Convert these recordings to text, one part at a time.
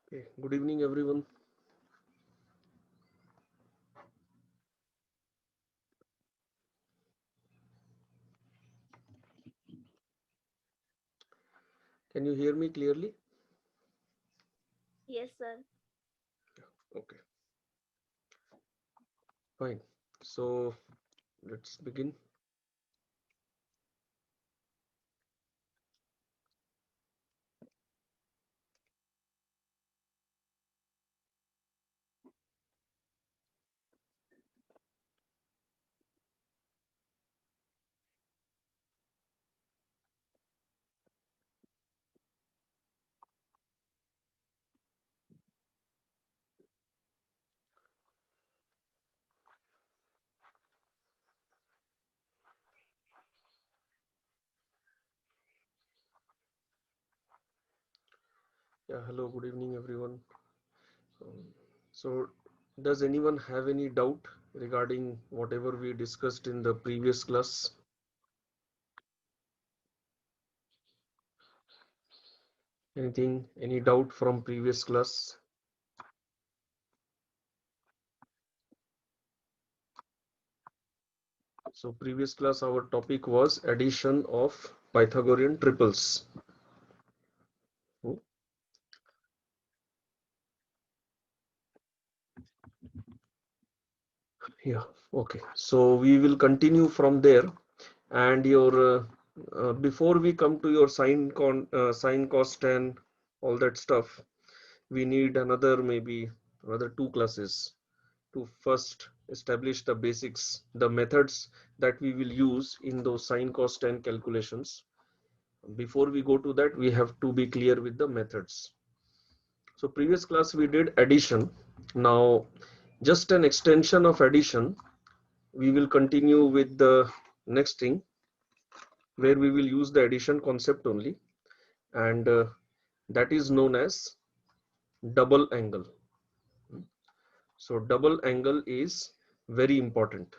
Okay. Good evening, everyone. Can you hear me clearly? Yes, sir. Okay, fine. So let's begin. Yeah, hello, good evening, everyone. Um, so, does anyone have any doubt regarding whatever we discussed in the previous class? Anything, any doubt from previous class? So, previous class, our topic was addition of Pythagorean triples. Hmm? Yeah, okay. So, we will continue from there. And your before we come to your sine cost and all that stuff, we need maybe another two classes to first establish the basics, the methods that we will use in those sine cost and calculations. Before we go to that, we have to be clear with the methods. So previous class we did addition. Now just an extension of addition, we will continue with the next thing where we will use the addition concept only, and that is known as double angle. So double angle is very important.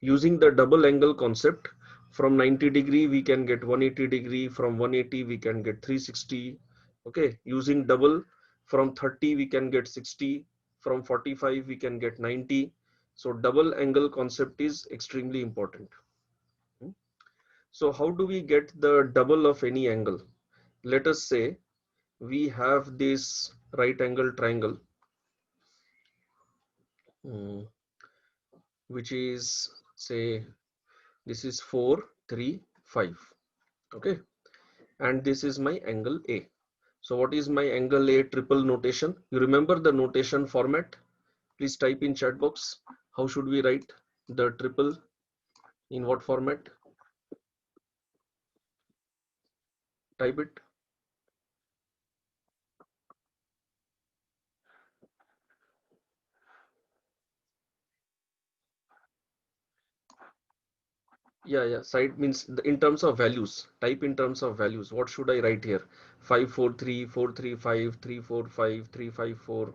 Using the double angle concept, from 90° we can get 180°, from 180 we can get 360. Okay, using double, from 30 we can get 60, from 45 we can get 90. So double angle concept is extremely important. So how do we get the double of any angle? Let us say we have this right angle triangle, which is, say, this is 4 3 5. Okay, and this is my angle A. So what is my angle A triple notation? You remember the notation format? Please type in chat box. How should we write the triple, in what format? Type it. Yeah, side means in terms of values. Type in terms of values. What should I write here? 5 4 3 4 3 5 3 4 5 3 5 4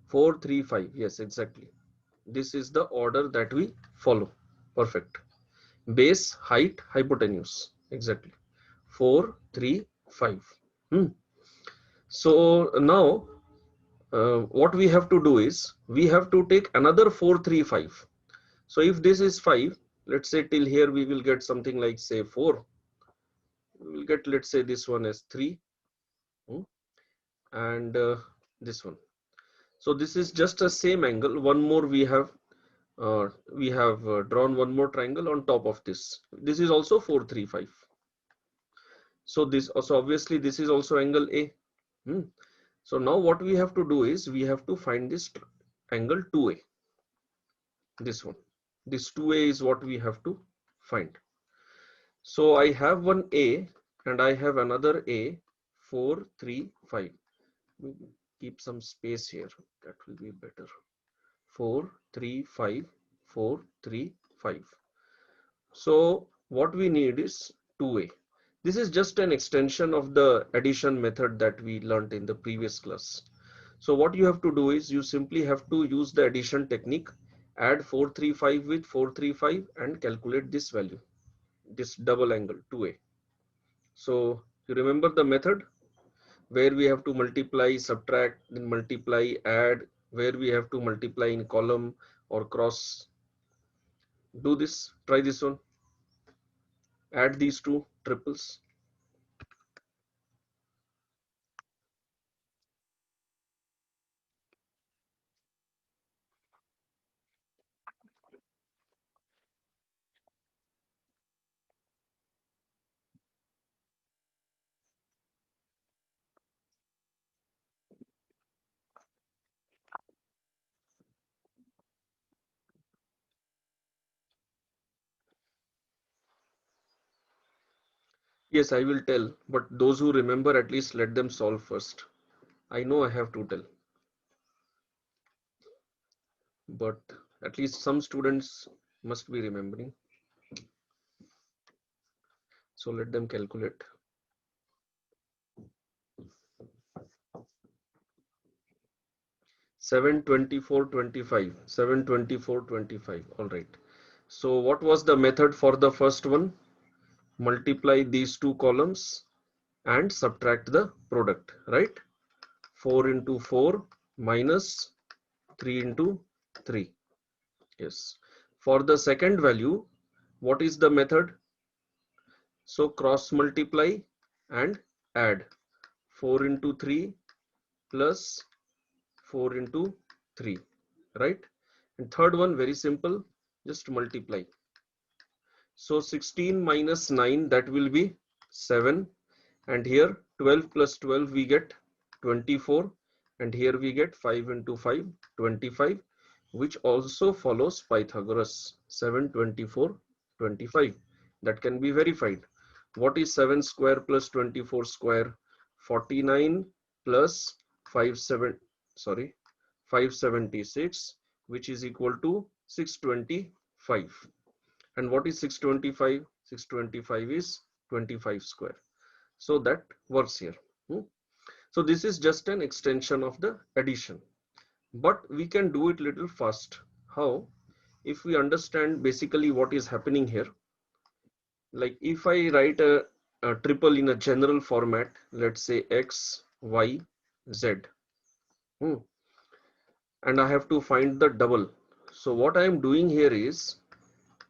4 3 5. Yes, exactly. This is the order that we follow. Perfect. Base, height, hypotenuse. Exactly. 4 3 5. So now what we have to do is we have to take another 4 3 5. So if this is 5, let's say till here we will get something like, say, 4. We will get, let's say, this one as 3, and this one. So this is just a same angle. One more we have drawn one more triangle on top of this. This is also 4 3 5. So this also, obviously this is also angle A. So now what we have to do is we have to find this angle 2A. This one. This 2a is what we have to find. So I have one a and I have another a, 4, 3, 5. Keep some space here. That will be better. 4, 3, 5, 4, 3, 5. So what we need is 2a. This is just an extension of the addition method that we learned in the previous class. So what you have to do is you simply have to use the addition technique, add 435 with 435 and calculate this value, this double angle 2a. So you remember the method where we have to multiply, subtract, then multiply, add, where we have to multiply in column or cross. Do this, try this one. Add these two triples. Yes, I will tell, but those who remember, at least let them solve first. I know I have to tell, but at least some students must be remembering. So let them calculate. 724.25, 724.25. All right. So what was the method for the first one? Multiply these two columns and subtract the product, right? 4 into 4 minus 3 into 3. Yes. For the second value, what is the method? So cross multiply and add 4 into 3 plus 4 into 3, right? And third one, very simple, just multiply. So 16 minus 9, that will be 7. And here 12 plus 12 we get 24. And here we get 5 into 5, 25, which also follows Pythagoras. 7, 24, 25. That can be verified. What is 7 square plus 24 square? 49 plus 576, which is equal to 625. And what is 625? 625 is 25 square. So that works here. So this is just an extension of the addition, but we can do it little fast. How? If we understand basically what is happening here, like if I write a triple in a general format, let's say X, Y, Z, and I have to find the double. So what I am doing here is,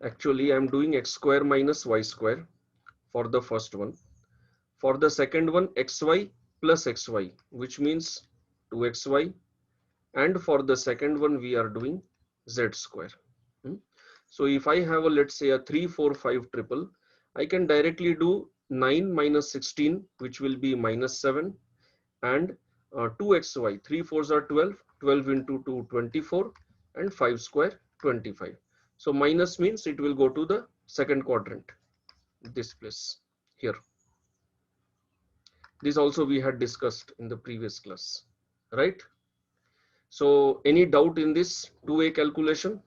actually I'm doing X square minus Y square for the first one. For the second one, xy plus xy, which means 2xy. And for the second one, we are doing z square. So if I have a, let's say a 3, 4, 5 triple, I can directly do 9 minus 16, which will be minus 7, and 2xy, 3 fours are 12, 12 into 2, 24, and 5 square, 25. So minus means it will go to the second quadrant, this place here. This also we had discussed in the previous class, right? So any doubt in this 2a calculation?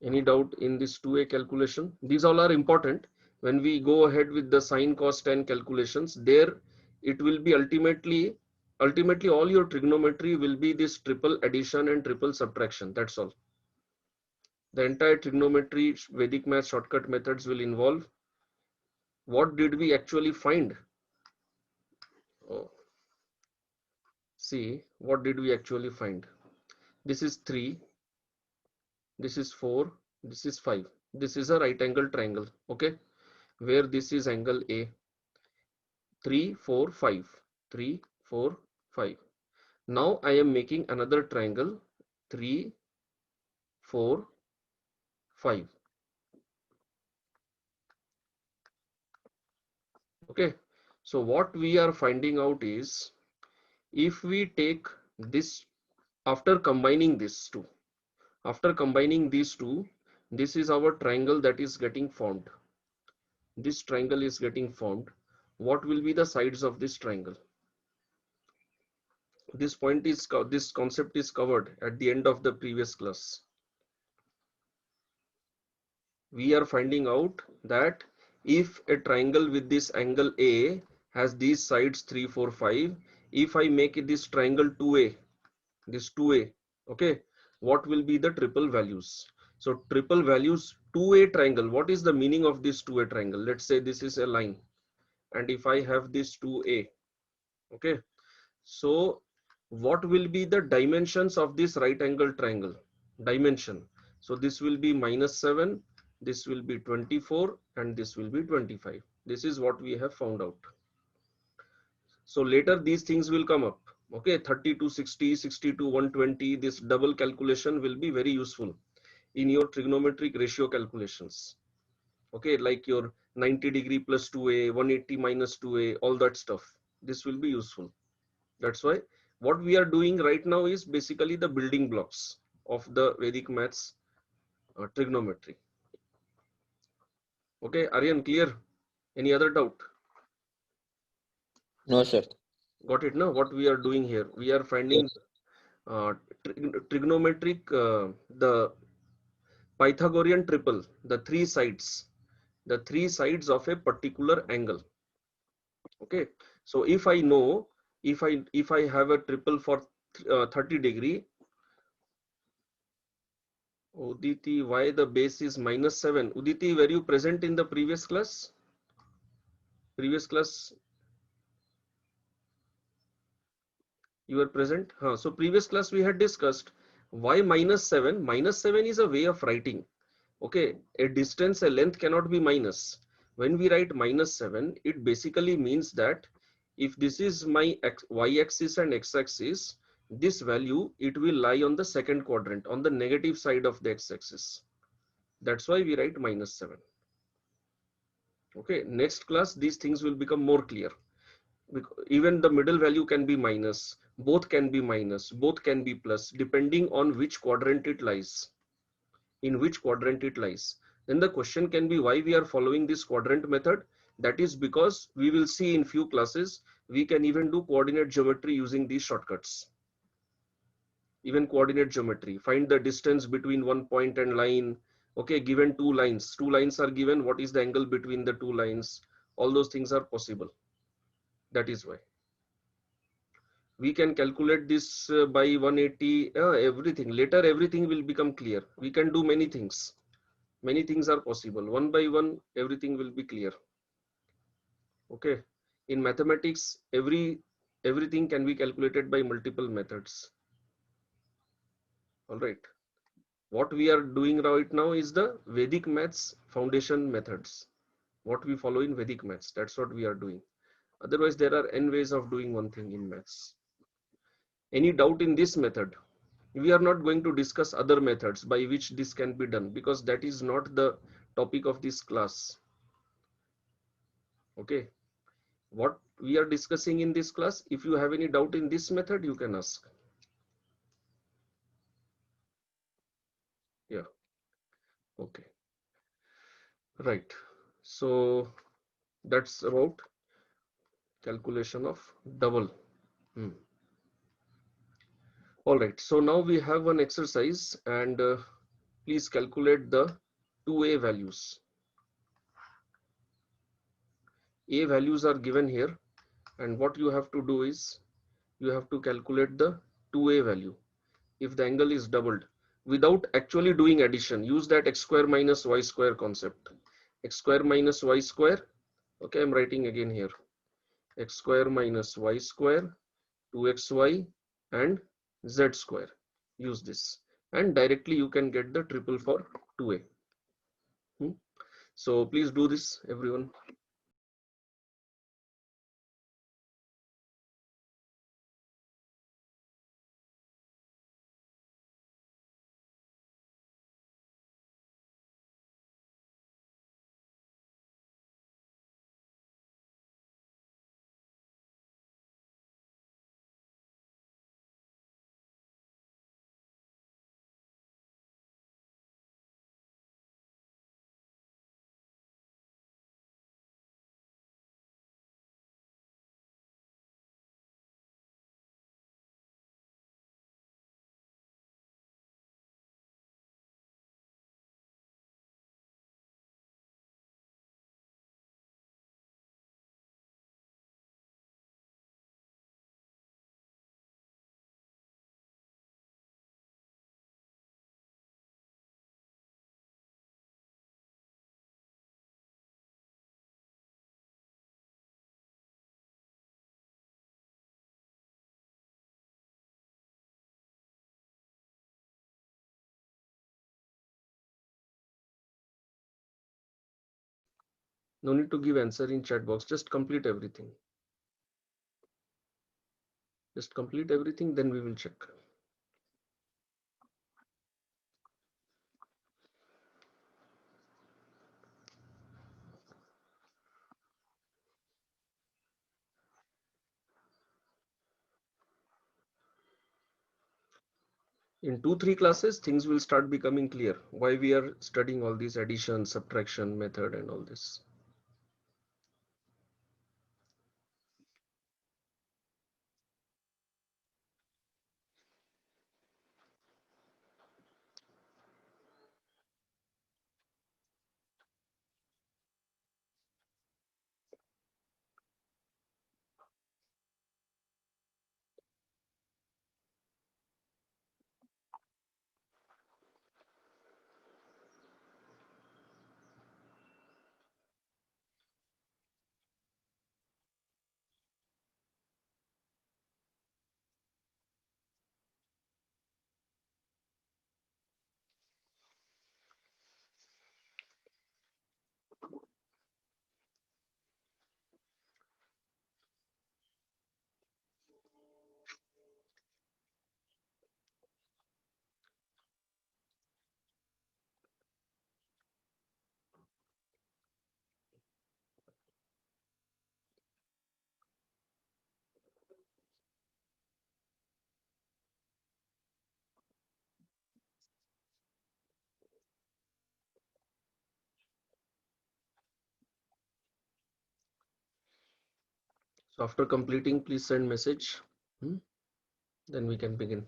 Any doubt in this 2a calculation? These all are important. When we go ahead with the sine, cos, tan calculations, there it will be ultimately all your trigonometry will be this triple addition and triple subtraction. That's all. The entire trigonometry, Vedic math shortcut methods will involve what did we actually find? Oh, see, what did we actually find? This is 3, this is 4, this is 5. This is a right angle triangle, okay, where this is angle A. 3, 4, 5, 3, 4, 5. Now I am making another triangle, 3, 4, 5. Okay, so what we are finding out is, if we take this After combining these two, this is our triangle that is getting formed. This triangle is getting formed. What will be the sides of this triangle? This concept is covered at the end of the previous class. We are finding out that if a triangle with this angle A has these sides 3, 4, 5, if I make it this triangle 2A, this 2A, okay, what will be the triple values? So triple values 2A triangle. What is the meaning of this 2A triangle? Let's say this is a line, and if I have this 2A, okay, so what will be the dimensions of this right angle triangle? Dimension. So this will be -7, this will be 24, and this will be 25. This is what we have found out. So later these things will come up. Okay, 30 to 60, 60 to 120, this double calculation will be very useful in your trigonometric ratio calculations. Okay, like your 90° plus 2a, 180 minus 2a, all that stuff. This will be useful. That's why what we are doing right now is basically the building blocks of the Vedic maths trigonometry. Okay, Aryan, clear? Any other doubt? No, sir. Got it now? What we are doing here, we are finding Yes. trigonometric, the Pythagorean triple, the three sides of a particular angle. Okay, so if I know, if I have a triple for 30°, Uditi, why the base is -7? Uditi, were you present in the previous class? Previous class, you were present? So previous class we had discussed why -7. -7 is a way of writing. Okay, a distance, a length cannot be minus. When we write -7, it basically means that if this is my y-axis and x-axis, this value, it will lie on the second quadrant, on the negative side of the x-axis. That's why we write -7. Okay, next class, these things will become more clear. Even the middle value can be minus, both can be minus, both can be plus, depending on which quadrant it lies. In which quadrant it lies. Then the question can be why we are following this quadrant method. That is because we will see in few classes, we can even do coordinate geometry using these shortcuts. Even coordinate geometry, find the distance between one point and line. Okay, given two lines are given, what is the angle between the two lines? All those things are possible. That is why we can calculate this by 180, everything. Later everything will become clear. We can do many things. Many things are possible. One by one, everything will be clear. Okay. In mathematics, everything can be calculated by multiple methods. All right. What we are doing right now is the Vedic maths foundation methods. What we follow in Vedic maths. That's what we are doing. Otherwise, there are n ways of doing one thing in maths. Any doubt in this method? We are not going to discuss other methods by which this can be done because that is not the topic of this class. Okay. What we are discussing in this class, if you have any doubt in this method, you can ask. Yeah. Okay. Right. So that's about calculation of double. All right. So now we have an exercise and please calculate the 2a values. A values are given here, and what you have to do is you have to calculate the 2a value if the angle is doubled without actually doing addition. Use that x square minus y square concept. X square minus y square. Okay, I'm writing again here. X square minus y square, 2xy and z square. Use this and directly you can get the triple for 2a. So please do this, everyone. No need to give answer in chat box. Just complete everything. Just complete everything, then we will check. In 2-3 classes, things will start becoming clear. Why we are studying all these addition, subtraction method and all this. So after completing, please send message. Then we can begin.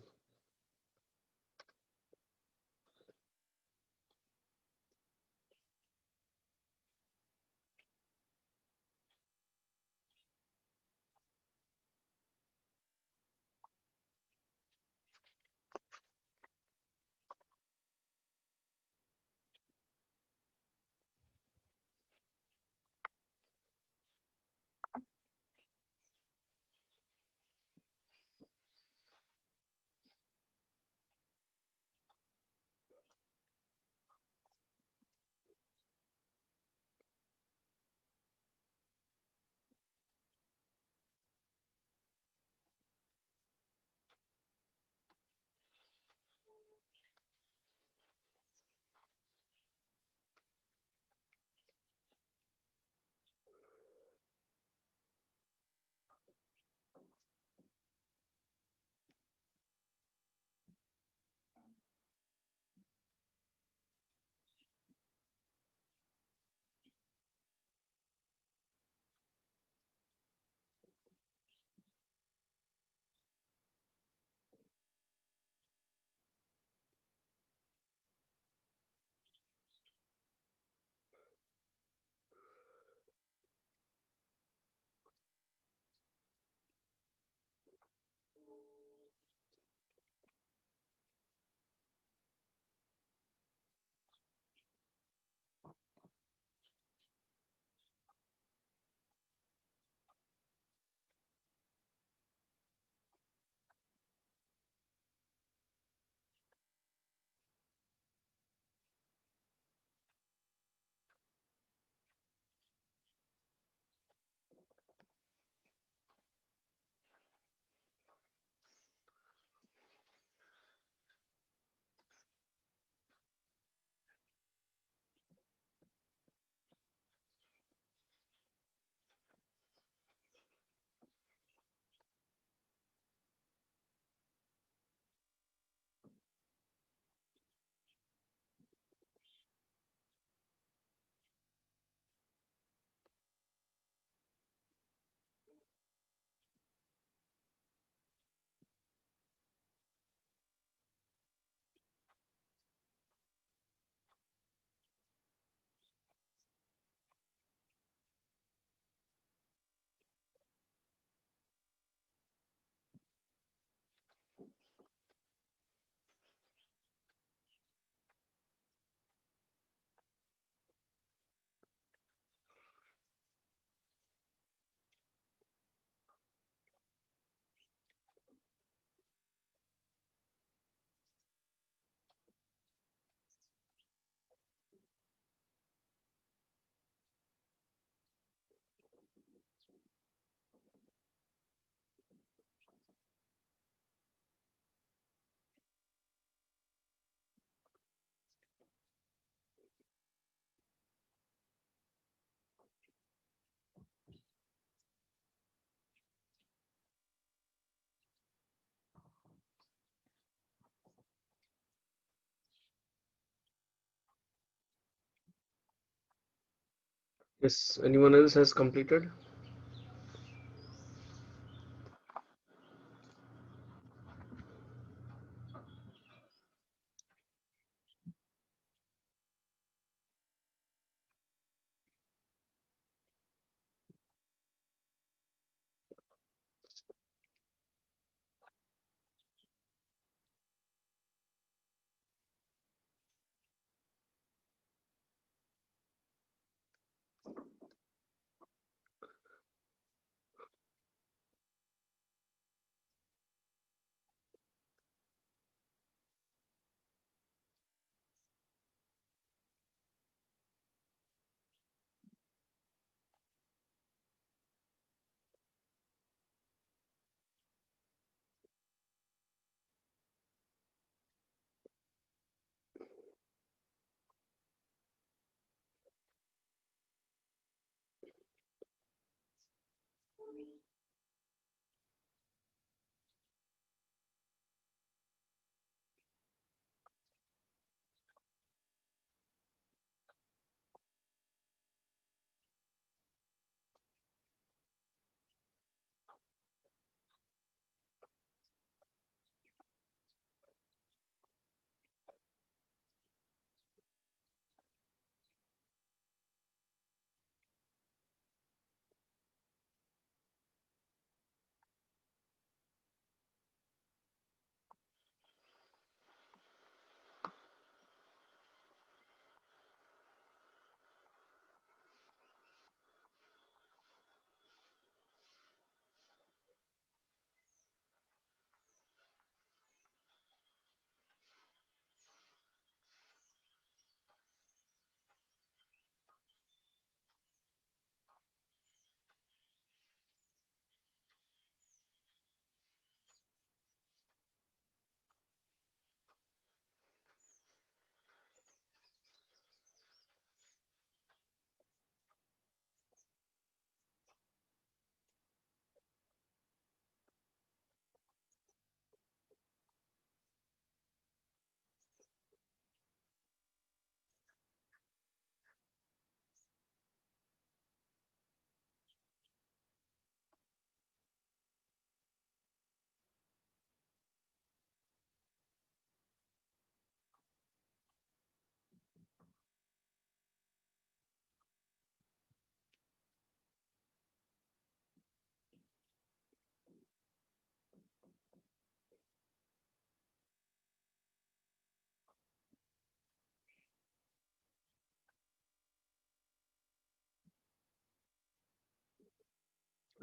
Yes, anyone else has completed?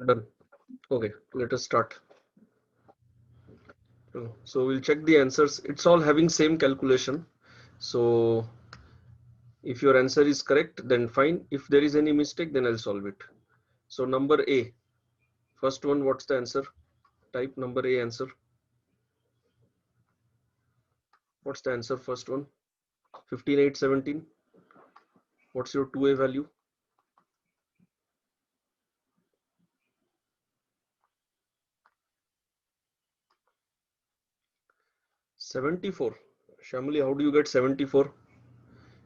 Done. Okay, let us start. So we'll check the answers. It's all having same calculation. So if your answer is correct, then fine. If there is any mistake, then I'll solve it. So number A, first one, what's the answer? Type number A answer. What's the answer? First one, 15,817. What's your 2A value? 74. Shamli, how do you get 74?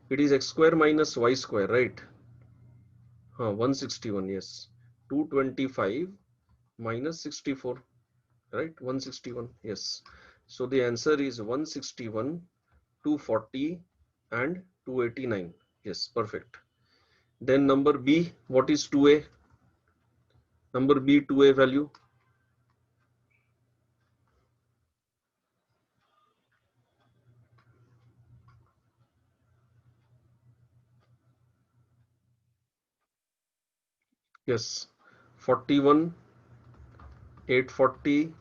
It is x square minus y square, right? 161, yes. 225 minus 64, right? 161, yes. So the answer is 161, 240 and 289. Yes, perfect. Then number B, what is 2A? Number B, 2A value. Yes, 41, 840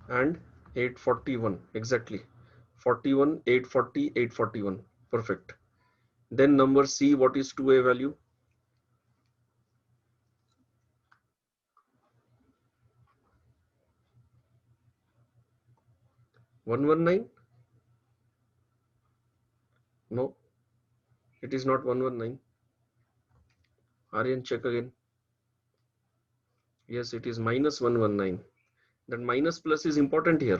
and 841, exactly. 41, 840, 841, perfect. Then number C, what is 2A value? 119? No, it is not 119. Aryan, check again. Yes, it is minus 119. That minus plus is important here.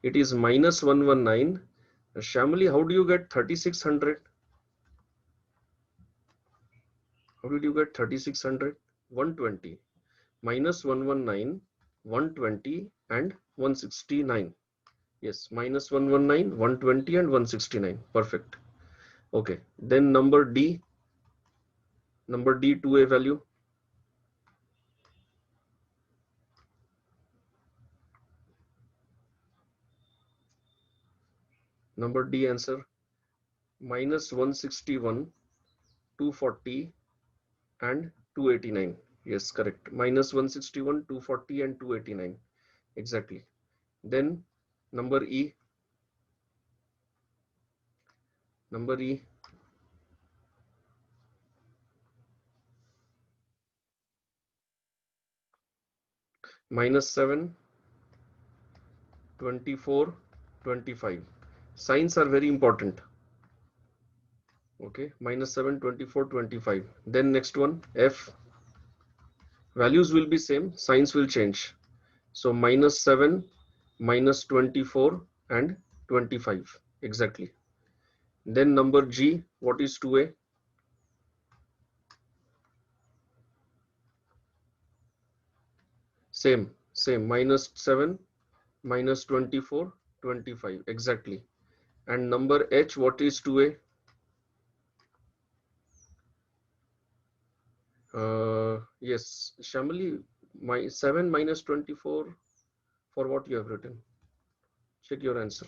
It is minus 119. Shamli, how do you get 3600? How did you get 3600? 120 minus 119, 120 and 169. Yes, minus 119, 120 and 169. Perfect. Okay, then number D 2A value. Number D answer minus 161, 240 and 289. Yes, correct. Minus 161, 240 and 289. Exactly. Then number E. Number E. Minus 7, 24, 25. Signs are very important. Okay, minus 7, 24, 25. Then next one, F. Values will be same, signs will change. So minus 7, minus 24 and 25. Exactly. Then number G, what is 2A? Same, minus 7, minus 24, 25. Exactly. And number H, what is 2A? Yes, Shamali, my 7 minus 24, for what you have written? Check your answer.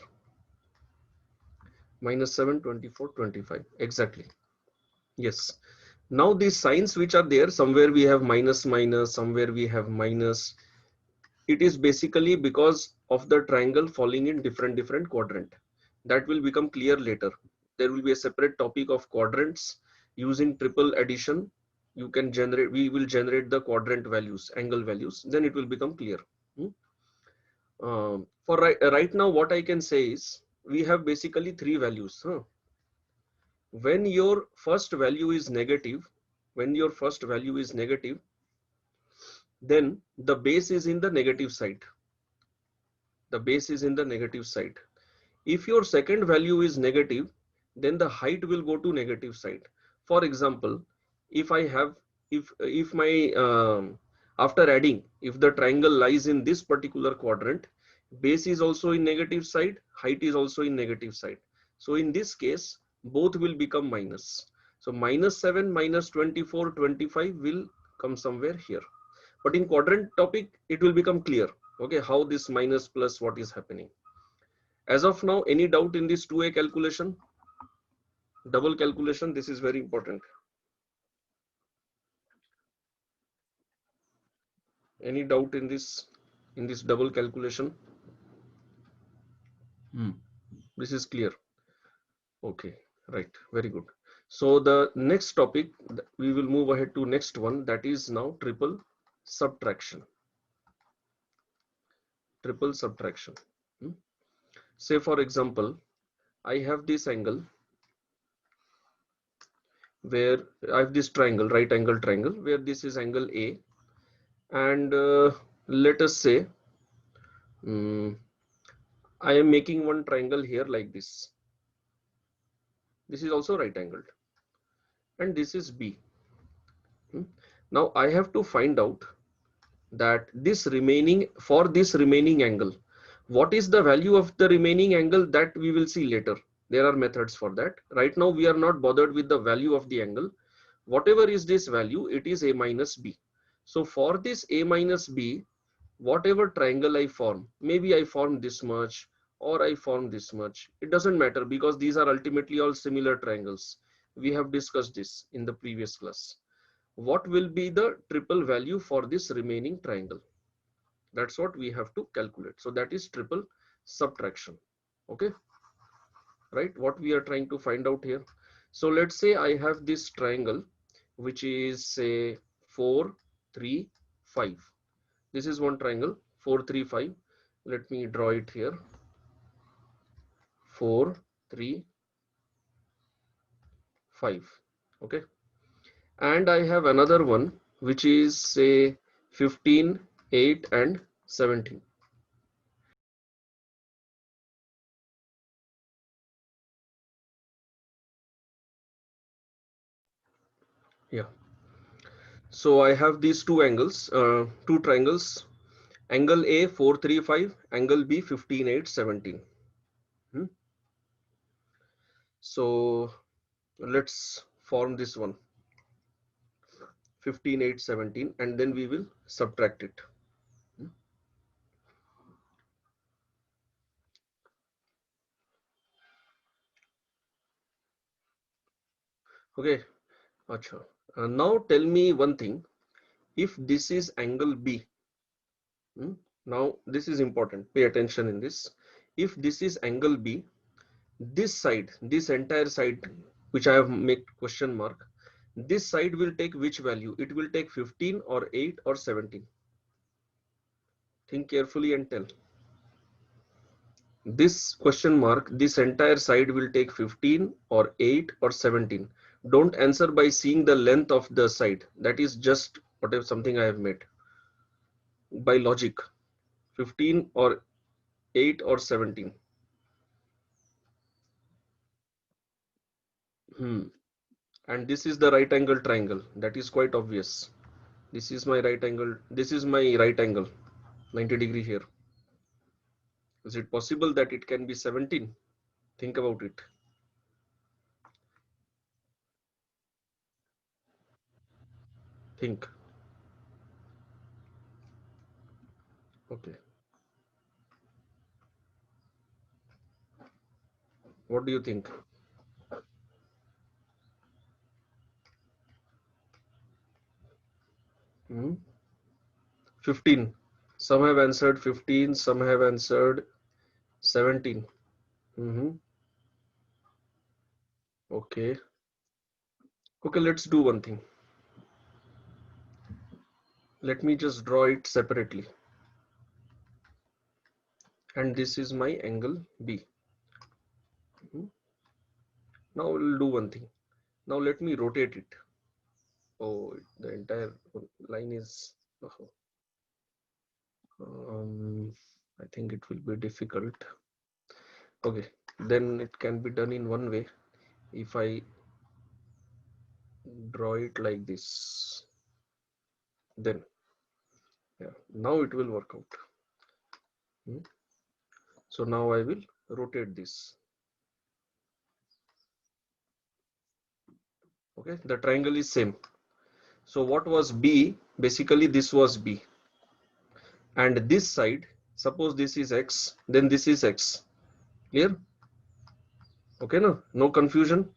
Minus 7, 24, 25. Exactly. Yes. Now these signs which are there, somewhere we have minus minus, somewhere we have minus. It is basically because of the triangle falling in different quadrant. That will become clear later. There will be a separate topic of quadrants. Using triple addition, you can generate, we will generate the quadrant values, angle values, then it will become clear. For right now, what I can say is we have basically three values. When your first value is negative, then the base is in the negative side. If your second value is negative, then the height will go to negative side. For example, if I have, if my after adding, if the triangle lies in this particular quadrant, base is also in negative side, height is also in negative side. So in this case, both will become minus. So minus 7, minus 24, 25 will come somewhere here. But in quadrant topic, it will become clear. Okay, how this minus plus what is happening. As of now, any doubt in this 2A calculation? Double calculation, this is very important. Any doubt in this double calculation? This is clear. Okay, right, very good. So the next topic, we will move ahead to next one, that is now triple subtraction. Say for example, I have this angle where I have this triangle, right angle triangle, where this is angle A, and let us say I am making one triangle here like this. This is also right angled, and this is B. Now I have to find out that this remaining angle, what is the value of the remaining angle, that we will see later. There are methods for that. Right now we are not bothered with the value of the angle. Whatever is this value, it is A minus B. So for this A minus B, whatever triangle I form, maybe I form this much or I form this much, it doesn't matter, because these are ultimately all similar triangles. We have discussed this in the previous class. What will be the triple value for this remaining triangle? That's what we have to calculate. So that is triple subtraction. Okay, right, what we are trying to find out here. So let's say I have this triangle which is say 4, 3, 5. This is one triangle, 4, 3, 5. Let me draw it here. 4, 3, 5. Okay. And I have another one which is say 15, 8 and 17. Yeah. So I have these two angles, two triangles, angle A 435, angle B 15,817. So let's form this one 15,817 and then we will subtract it. Okay, acha. Now tell me one thing. If this is angle B, now this is important. Pay attention in this. If this is angle B, this side, this entire side, which I have made question mark, this side will take which value? It will take 15 or 8 or 17. Think carefully and tell. This question mark, this entire side will take 15 or 8 or 17. Don't answer by seeing the length of the side. That is just whatever something I have made. By logic, 15 or 8 or 17. And this is the right angle triangle. That is quite obvious. This is my right angle. This is my right angle. 90° here. Is it possible that it can be 17? Think about it. Think. Okay. What do you think? 15. Some have answered 15. Some have answered 17. Okay. Okay, let's do one thing. Let me just draw it separately. And this is my angle B. Now we'll do one thing. Now let me rotate it. Oh, the entire line is. I think it will be difficult. Okay, then it can be done in one way. If I draw it like this, then yeah, now it will work out. So now I will rotate this. Okay, the triangle is same. So what was B? Basically this was B. And this side, suppose this is X, then this is X. Clear? Okay, no confusion.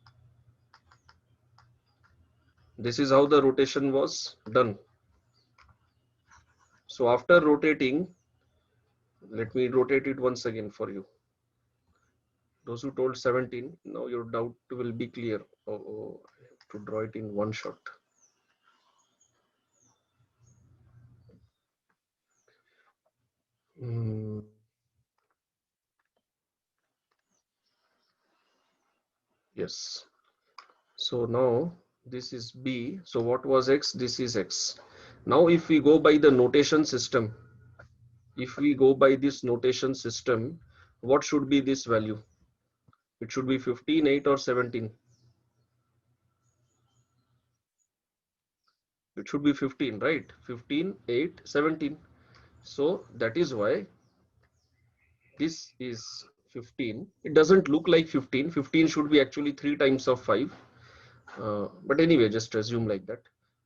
This is how the rotation was done. So after rotating, let me rotate it once again for you. Those who told 17, now your doubt will be clear. Oh, I have to draw it in one shot. Yes. So now this is B. So what was X? This is X. Now if we go by the notation system, if we go by this notation system, what should be this value? It should be 15, 8 or 17. It should be 15, right? 15, 8, 17. So that is why this is 15. It doesn't look like 15. 15 should be actually 3 times of 5. But anyway, just assume like that.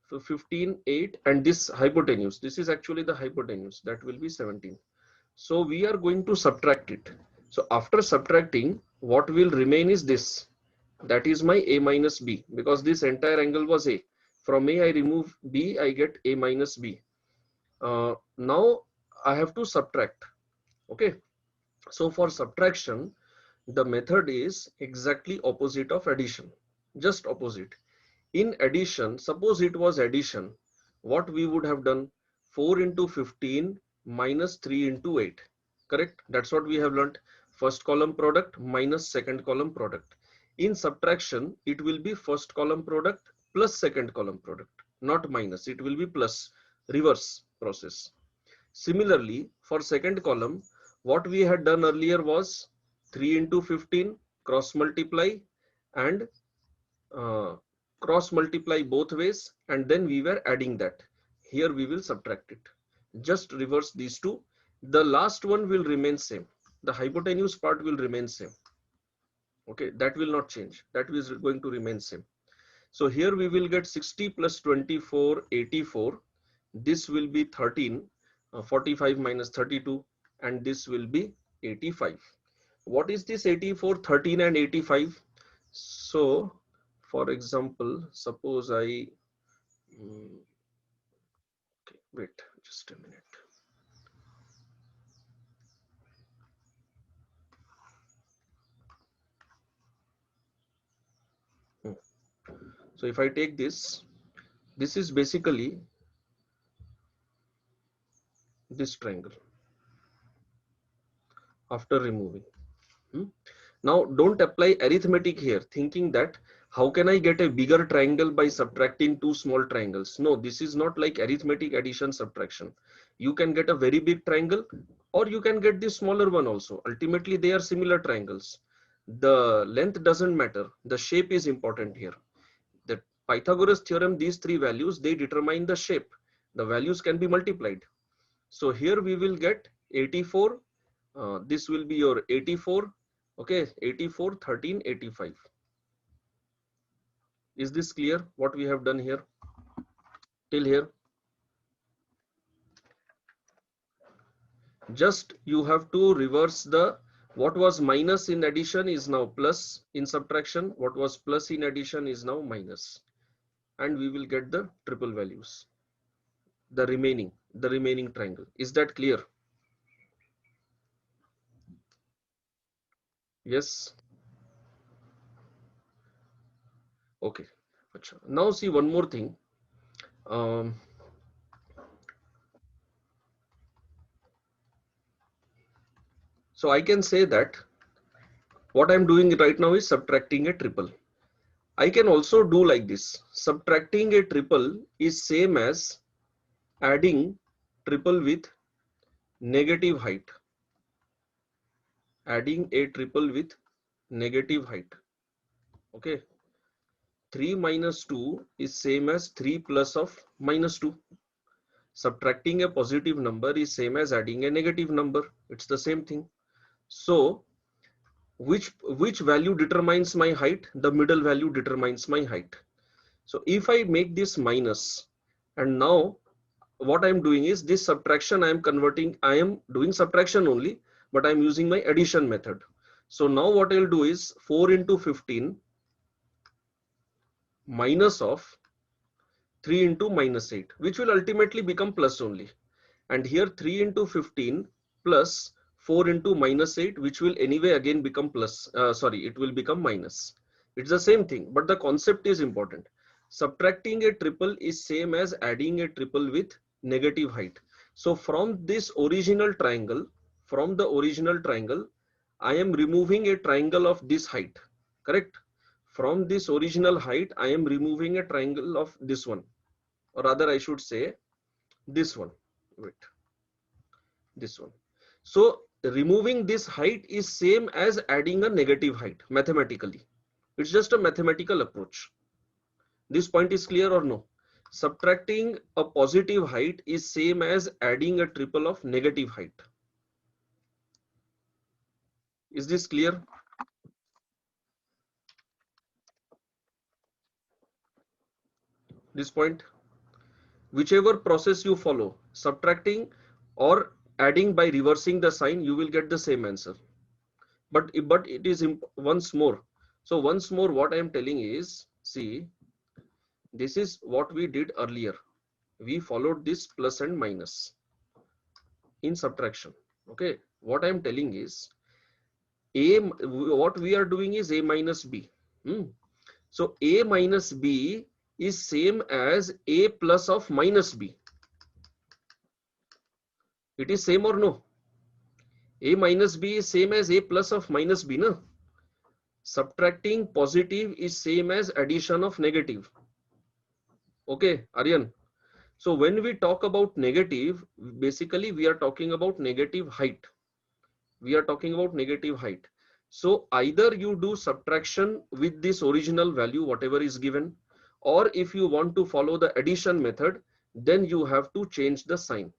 So 15, 8 and this hypotenuse. This is actually the hypotenuse. That will be 17. So we are going to subtract it. So after subtracting, what will remain is this. That is my A minus B, because this entire angle was A. From A, I remove B, I get A minus B. Now I have to subtract. Okay. So for subtraction, the method is exactly opposite of addition. Just opposite. In addition, suppose it was addition, what we would have done? 4 into 15 minus 3 into 8. Correct? That's what we have learned. First column product minus second column product. In subtraction, it will be first column product plus second column product, not minus. It will be plus, reverse process. Similarly, for second column, what we had done earlier was 3 into 15 cross multiply and cross multiply both ways, and then we were adding that. Here we will subtract it. Just reverse these two. The last one will remain same. The hypotenuse part will remain same. Okay, that will not change. That is going to remain same. So here we will get 60 plus 24, 84. This will be 13, 45 minus 32, and this will be 85. What is this 84, 13 and 85? So for example, suppose I, okay, wait just a minute. So if I take this, this is basically this triangle after removing. Now don't apply arithmetic here thinking that how can I get a bigger triangle by subtracting two small triangles. No, this is not like arithmetic addition subtraction. You can get a very big triangle or you can get this smaller one also. Ultimately they are similar triangles. The length doesn't matter. The shape is important here. The Pythagoras theorem, these three values, they determine the shape. The values can be multiplied. So here we will get 84. This will be your 84. Okay, 84, 13, 85. Is this clear what we have done here till here? Just you have to reverse the, what was minus in addition is now plus in subtraction, what was plus in addition is now minus, and we will get the triple values, the remaining triangle. Is that clear? Yes. Okay. Now see one more thing. So I can say that what I'm doing right now is subtracting a triple. I can also do like this. Subtracting a triple is same as adding triple with negative height. Adding a triple with negative height. Okay. 3 minus 2 is same as 3 plus of minus 2. Subtracting a positive number is same as adding a negative number. It's the same thing. So which value determines my height? The middle value determines my height. So if I make this minus, and now what I'm doing is this subtraction I am converting, I am doing subtraction only, but I'm using my addition method. So now what I'll do is 4 into 15 minus of 3 into minus 8, which will ultimately become plus only. And here 3 into 15 plus 4 into minus 8, which will anyway again become plus, it will become minus. It's the same thing, but the concept is important. Subtracting a triple is same as adding a triple with negative height. So from this original triangle, I am removing a triangle of this height, correct? From this original height, I am removing a triangle of this one, or rather I should say this one. Wait. This one. So removing this height is same as adding a negative height mathematically. It's just a mathematical approach. This point is clear or no? Subtracting a positive height is same as adding a triple of negative height. Is this clear? This point? Whichever process you follow, subtracting or adding by reversing the sign, you will get the same answer. But it is once more. So once more, what I am telling is, see, this is what we did earlier. We followed this plus and minus in subtraction. Okay, what I am telling is what we are doing is a minus b. So a minus b is same as a plus of minus b. It is same or no? A minus b is same as a plus of minus b, no? Subtracting positive is same as addition of negative. Okay, Aryan. So when we talk about negative, basically we are talking about negative height. We are talking about negative height. So either you do subtraction with this original value, whatever is given, Or if you want to follow the addition method, then you have to change the sign.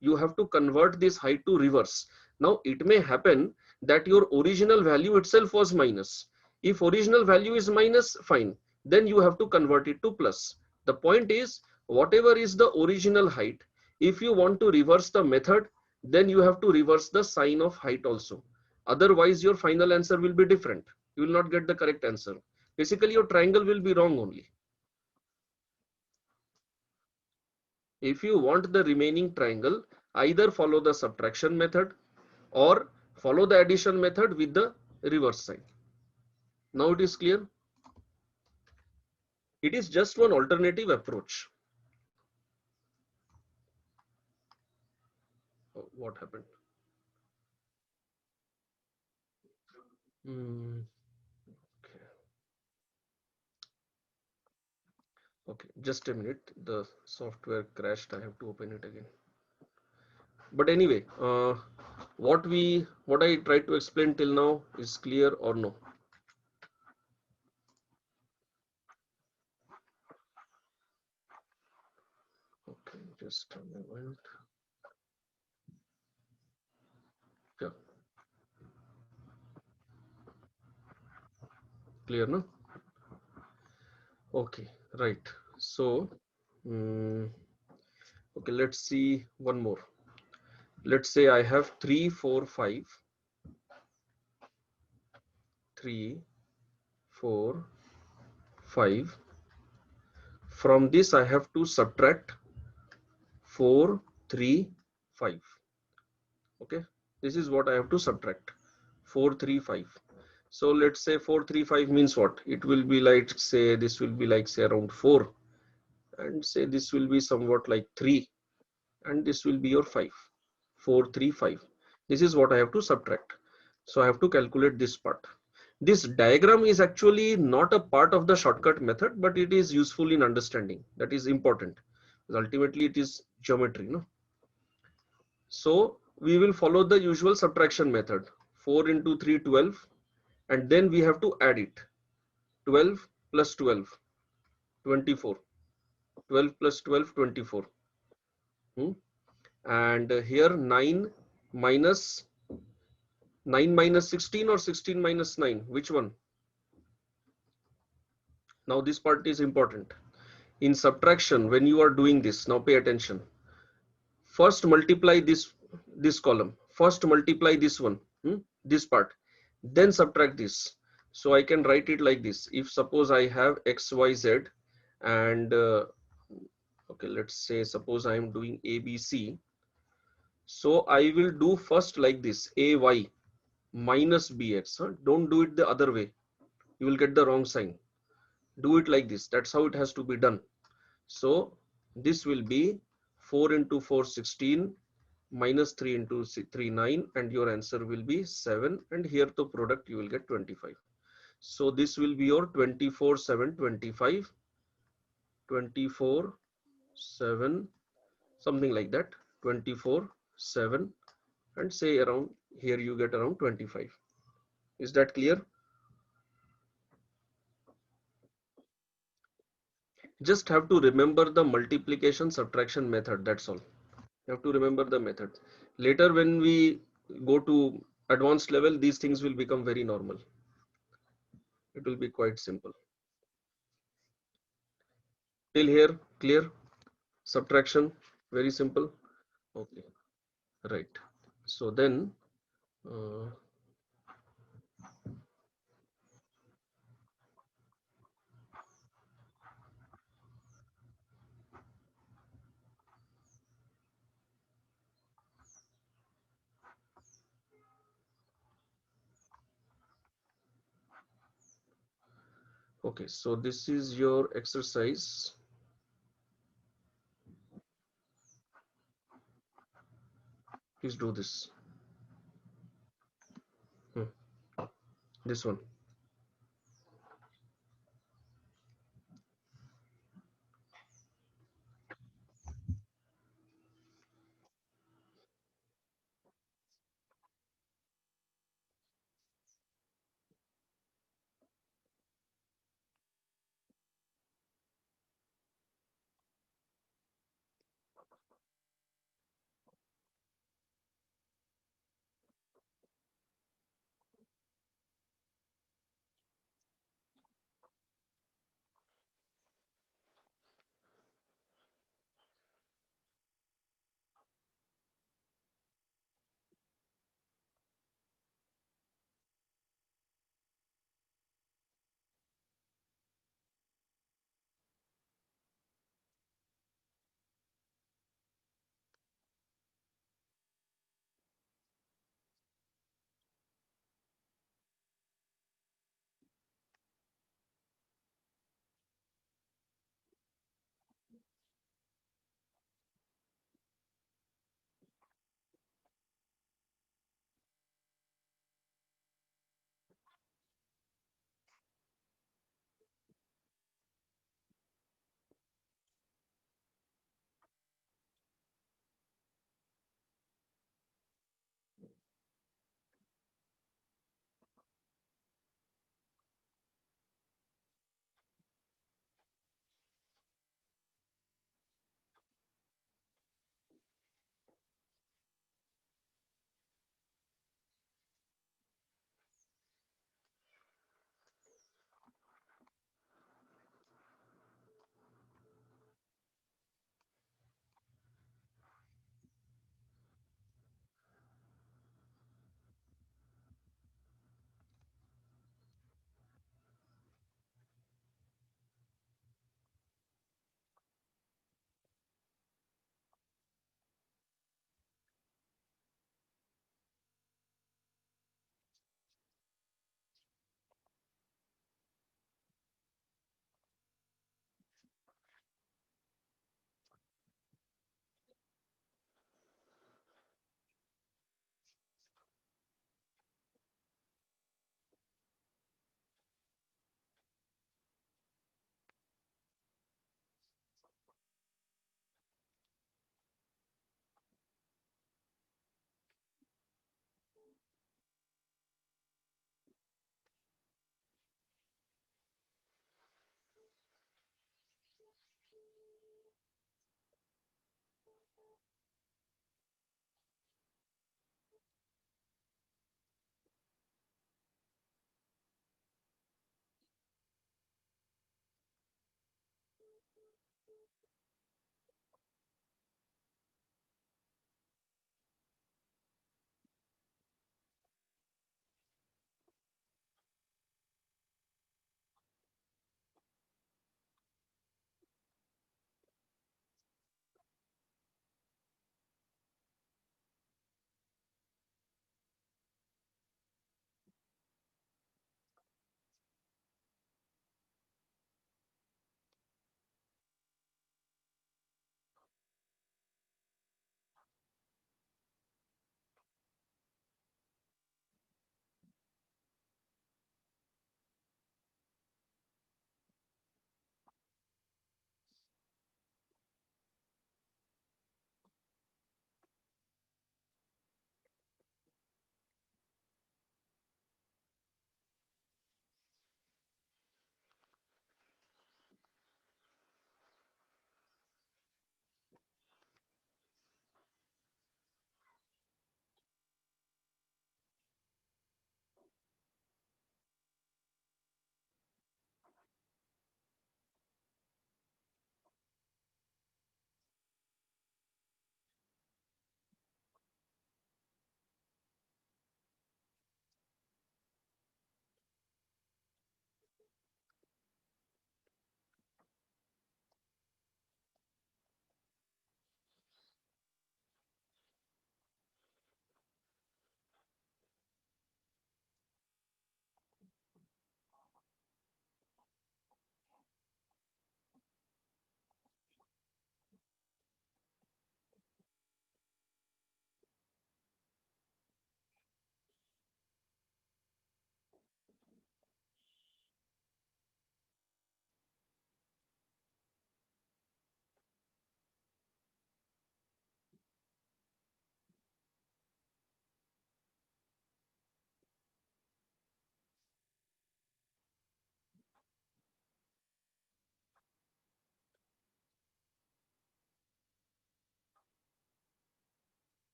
You have to convert this height to reverse. Now it may happen that your original value itself was minus. If original value is minus, fine, then you have to convert it to plus. The point is, whatever is the original height, if you want to reverse the method, then you have to reverse the sign of height also. Otherwise your final answer will be different. You will not get the correct answer. Basically your triangle will be wrong only. If you want the remaining triangle, either follow the subtraction method or follow the addition method with the reverse sign. Now it is clear. It is just one alternative approach. Oh, what happened? Okay. Okay, just a minute. The software crashed. I have to open it again. But anyway, what I tried to explain till now is clear or no? Okay, just a moment. Yeah, clear, no? Okay, right. So, okay, let's see one more. Let's say I have 3, 4, 5, 3, 4, 5. From this, I have to subtract 4, 3, 5. Okay, this is what I have to subtract 4, 3, 5. So let's say 4, 3, 5 means what? It will be like, say, this will be like, say, around 4, and say this will be somewhat like 3, and this will be your 5. 4, 3, 5. This is what I have to subtract. So I have to calculate this part. This diagram is actually not a part of the shortcut method, but it is useful in understanding. That is important. Ultimately, it is geometry, no? So we will follow the usual subtraction method. 4 into 3, 12, and then we have to add it. 12 plus 12, 24. 12 plus 12, 24. And here minus 9 minus 16 or 16 minus 9. Which one? Now this part is important. In subtraction, when you are doing this, now pay attention. First multiply this column. First multiply this one, this part. Then subtract this. So I can write it like this. If suppose I have x, y, z, and okay, let's say suppose I am doing a, b, c. So I will do first like this: a, y minus bx. Don't do it the other way. You will get the wrong sign. Do it like this. That's how it has to be done. So this will be 4 into 4, 16, minus 3 into 3, 9, and your answer will be 7. And here the product you will get 25. So this will be your 24, 7, 25, 24, 7, something like that, 24, 7, and say around here you get around 25. Is that clear? Just have to remember the multiplication subtraction method. That's all. You have to remember the method. Later, when we go to advanced level, these things will become very normal. It will be quite simple. Till here, clear? Subtraction, very simple. Okay, right. So then, uh, okay, so this is your exercise. Please do this. This one.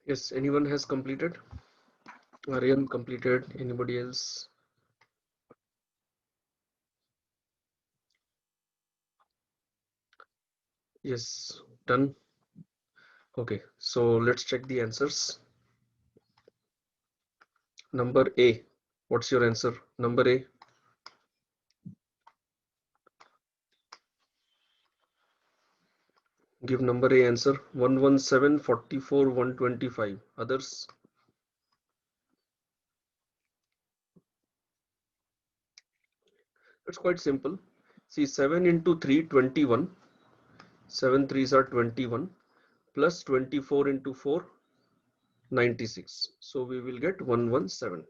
Yes, anyone has completed? Aryan completed. Anybody else? Yes, done. Okay, so let's check the answers. Number A. What's your answer? Number A. Give number A answer. 117, 44, 125. Others? It's quite simple. See, 7 into 3, 21. 7 threes are 21. Plus 24 into 4, 96. So we will get 117.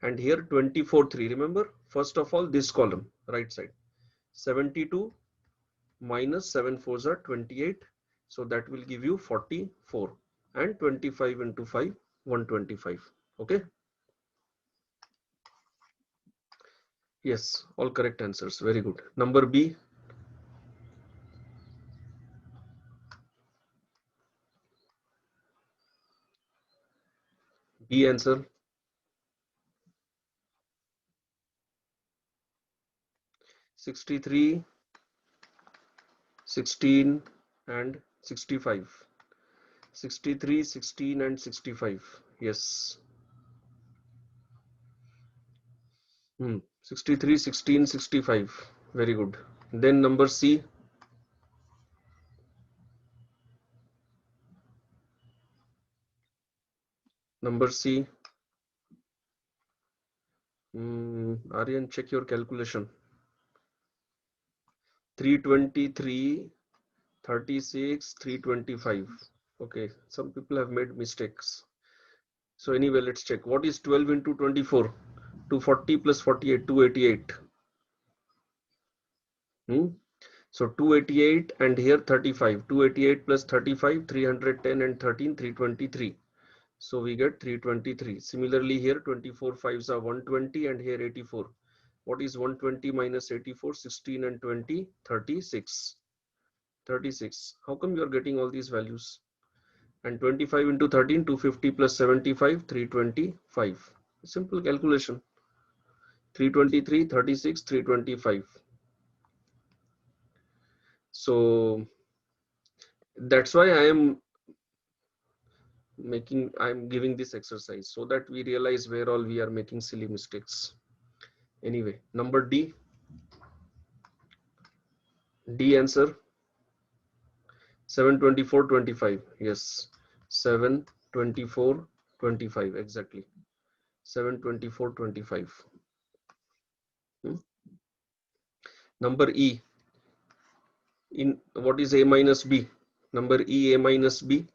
And here 24, 3. Remember, first of all, this column, right side. 72 minus 7 fours are 28. So that will give you 44. And 25 into 5, 125. Okay. Yes, all correct answers. Very good. Number B. B answer. 63, 16 and 65. 63, 16 and 65. Yes. 63, 16, 65. Very good. Then number C. Number C. Aryan, check your calculation. 323, 36, 325. Okay, some people have made mistakes. So anyway, let's check. What is 12 into 24? 240 plus 48, 288. Hmm? So 288 and here 35. 288 plus 35, 310 and 13, 323. So we get 323. Similarly here 24 fives are 120 and here 84. What is 120 minus 84? 16 and 20, 36. 36. How come you are getting all these values? And 25 into 13, 250 plus 75, 325. Simple calculation. 323, 36, 325. So that's why I'm giving this exercise so that we realize where all we are making silly mistakes. Anyway, number D. D answer. 724, 25. Yes. 724, 25. Exactly. 724, 25. Number E. In what is A minus B? Number E, A minus B.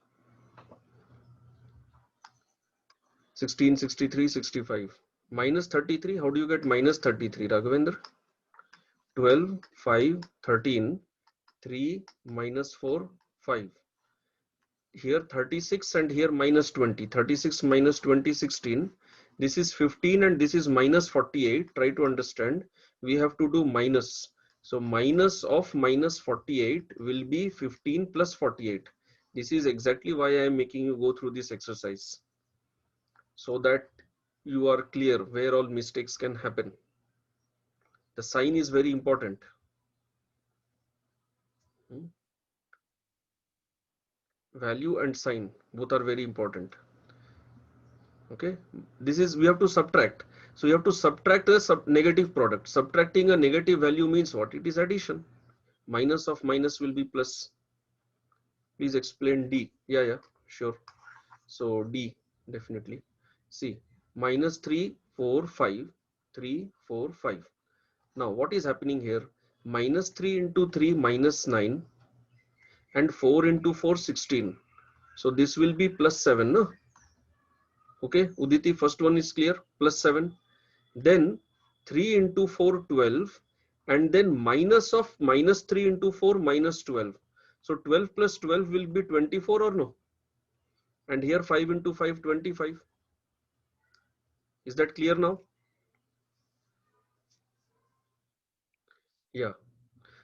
16, 63, 65. Minus 33. How do you get minus 33, Raghavendra? 12, 5, 13, 3, minus 4, 5. Here 36 and here minus 20. 36 minus 20, 16. This is 15 and this is minus 48. Try to understand. We have to do minus. So minus of minus 48 will be 15 plus 48. This is exactly why I am making you go through this exercise, so that you are clear where all mistakes can happen. The sign is very important. Value and sign both are very important. Okay, this is, we have to subtract. So you have to subtract a negative product. Subtracting a negative value means what? It is addition. Minus of minus will be plus. Please explain D. Yeah, sure. So D, definitely. See, minus 3, 4, 5, 3, 4, 5. Now what is happening here? Minus 3 into 3, minus 9, and 4 into 4, 16. So this will be plus 7. No? Okay, Uditi, first one is clear, plus 7. Then 3 into 4, 12, and then minus of minus 3 into 4, minus 12. So 12 plus 12 will be 24 or no? And here 5 into 5, 25. Is that clear now? Yeah.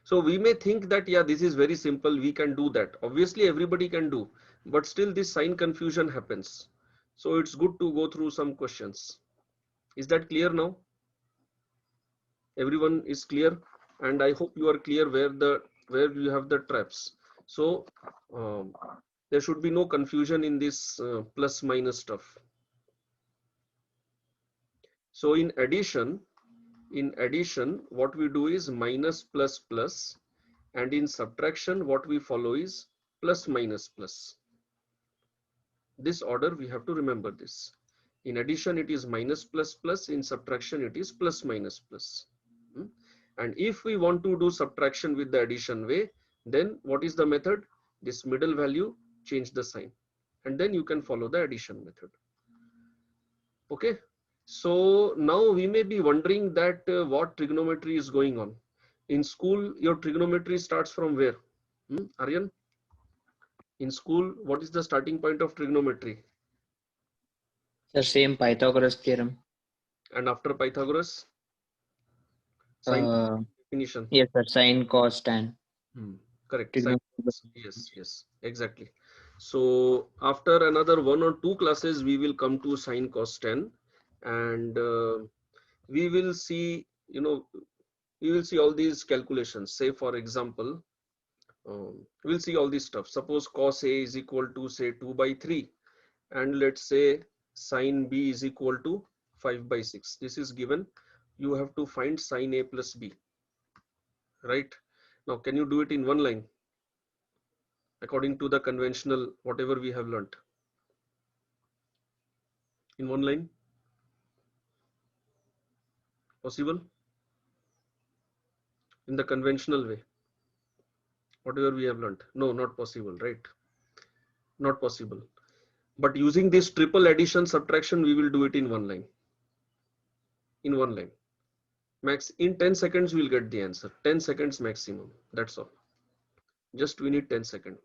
So we may think that, yeah, this is very simple, we can do that. Obviously everybody can do, but still this sign confusion happens. So it's good to go through some questions. Is that clear now? Everyone is clear, and I hope you are clear where you have the traps. So um, there should be no confusion in this plus minus stuff. So in addition, what we do is minus plus plus, and in subtraction what we follow is plus minus plus. This order we have to remember this. In addition it is minus plus plus, in subtraction it is plus minus plus. And if we want to do subtraction with the addition way, then what is the method? This middle value, change the sign, and then you can follow the addition method. Okay, so now we may be wondering that what trigonometry is going on. In school, your trigonometry starts from where? Aryan, in school, what is the starting point of trigonometry? The same Pythagoras theorem. And after Pythagoras, sine definition. Yes, sir. Sine, cos, tan. Correct. Yes, exactly. So after another 1 or 2 classes, we will come to sine, cos, tan, and we will see, we will see all these calculations. Say for example, we'll see all this stuff. Suppose cos A is equal to say 2/3, and let's say sine B is equal to 5/6. This is given. You have to find sine A plus B. Right? Now, can you do it in one line? According to the conventional, whatever we have learnt, in one line? Possible? In the conventional way, whatever we have learnt? No, not possible, right? Not possible. But using this triple addition subtraction, we will do it in one line. In one line. Max, in 10 seconds, we'll get the answer. 10 seconds maximum. That's all. Just we need 10 seconds.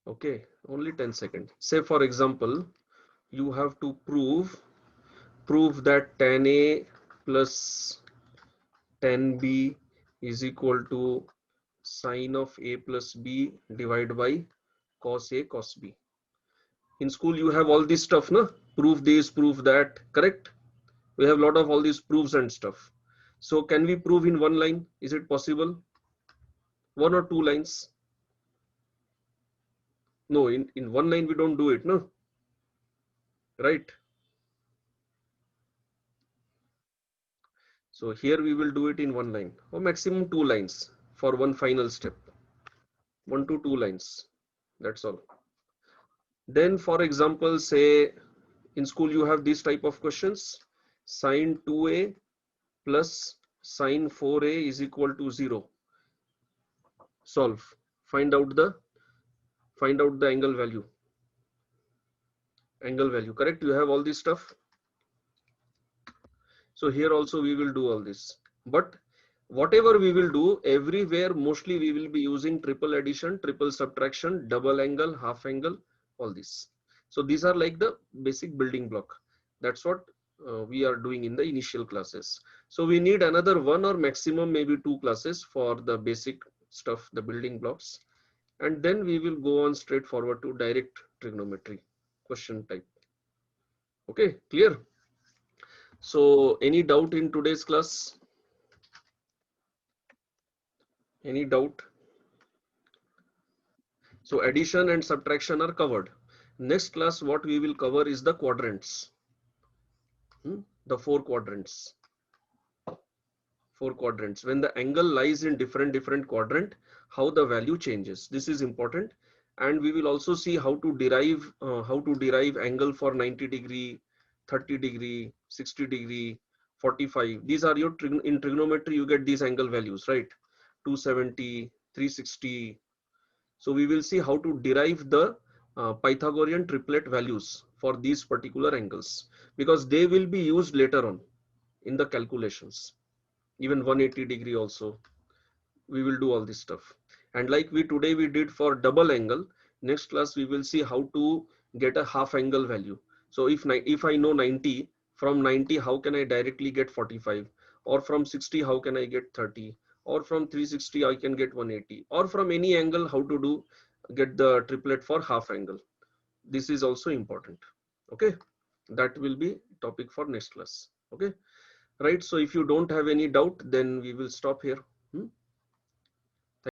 Okay, only 10 seconds. Say for example, you have to prove that tan A plus tan B is equal to sine of A plus B divided by cos A cos B. In school you have all this stuff, no? Prove this, prove that, correct? We have a lot of all these proofs and stuff. So can we prove in one line? Is it possible? One or two lines? No, in one line we don't do it, no? Right? So here we will do it in one line or maximum 2 lines for one final step. 1 to 2 lines. That's all. Then for example, say in school you have these type of questions. Sine 2a plus sine 4a is equal to 0. Solve. Find out the angle value. Angle value, correct? You have all this stuff. So here also we will do all this. But whatever we will do, everywhere mostly we will be using triple addition, triple subtraction, double angle, half angle, all this. So these are like the basic building block. That's what we are doing in the initial classes. So we need another 1 or maximum maybe 2 classes for the basic stuff, the building blocks. And then we will go on straight forward to direct trigonometry question type. Okay, clear? So any doubt in today's class? Any doubt? So addition and subtraction are covered. Next class, what we will cover is the quadrants. The 4 quadrants. 4 quadrants. When the angle lies in different quadrant, how the value changes. This is important. And we will also see how to derive angle for 90 degree, 30 degree, 60 degree, 45. These are your in trigonometry, you get these angle values, right? 270, 360. So we will see how to derive the Pythagorean triplet values for these particular angles, because they will be used later on in the calculations. Even 180 degree also, we will do all this stuff. And like today we did for double angle, next class we will see how to get a half angle value. So if I know 90, From 90, how can I directly get 45? Or from 60, how can I get 30? Or from 360, I can get 180. Or from any angle, how to do get the triplet for half angle. This is also important. Okay, that will be topic for next class. Okay, right. So if you don't have any doubt, then we will stop here.